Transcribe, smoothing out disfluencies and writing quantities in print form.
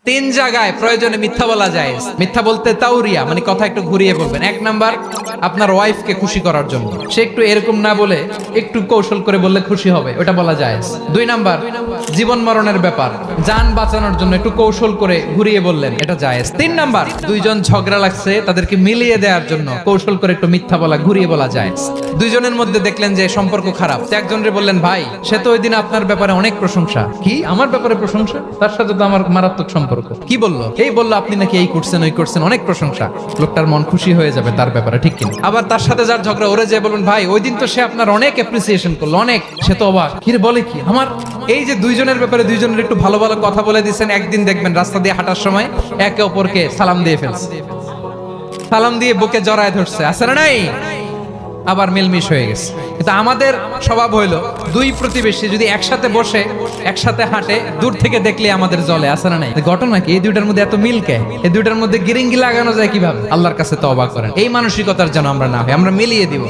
তিন জায়গায় প্রয়োজনে মিথ্যা বলা যায়। মিথ্যা বলতে তাউরিয়া মানে কথা একটু ঘুরিয়ে বলবেন। এক নাম্বার, আপনার ওয়াইফকে খুশি করার জন্য, সে একটু এরকম না বলে একটু কৌশল করে বললে খুশি হবে, ওটা বলা যায়। দুই নাম্বার, জীবন মরণের ব্যাপার, জান বাঁচানোর জন্য একটু কৌশল করে ঘুরিয়ে বললেন, এটা জায়েজ। তিন নাম্বার, দুইজন ঝগড়া লাগছে তাদেরকে মিলিয়ে দেওয়ার জন্য কৌশল করে একটু মিথ্যা বলা, ঘুরিয়ে বলা যায়। দুইজনের মধ্যে দেখলেন যে সম্পর্ক খারাপ, একজনরে বললেন ভাই সে তো ওই দিন আপনার ব্যাপারে অনেক প্রশংসা। কি আমার ব্যাপারে প্রশংসা? তার সাথে তো আমার মারাত্মক সম্পর্ক। কি বললো? এই বললো আপনি নাকি এই করছেন ওই করছেন, অনেক প্রশংসা। লোকটার মন খুশি হয়ে যাবে তার ব্যাপারে, ঠিক কিনা? আবার তার সাথে যার ঝগড়া, ওরে যে বলুন ভাই ওই দিন তো সে আপনার অনেক অ্যাপ্রিসিয়েশন করলো, অনেক। সে তো অবাক, কি রে বলে কি আমার? এই যে দুইজনের ব্যাপারে দুইজনের একটু ভালো ভালো কথা বলে দিচ্ছেন, একদিন দেখবেন রাস্তা দিয়ে হাঁটার সময় একে অপরকে সালাম দিয়ে ফেলছে, সালাম দিয়ে বুকে জড়ায় ধরছে, আছে না নাই? আবার মিলমিশ হয়ে গেছে। কিন্তু আমাদের স্বভাব হইলো দুই প্রতিবেশী যদি একসাথে বসে একসাথে হাঁটে, দূর থেকে দেখলে আমাদের জলে, আছে না নাই? ঘটনা কি এই দুইটার মধ্যে এত মিল কে? এই দুইটার মধ্যে গিরিঙ্গি লাগানো যায় কিভাবে? আল্লাহর কাছে তওবা করেন এই মানসিকতার যেন আমরা না হয়, আমরা মিলিয়ে দিব।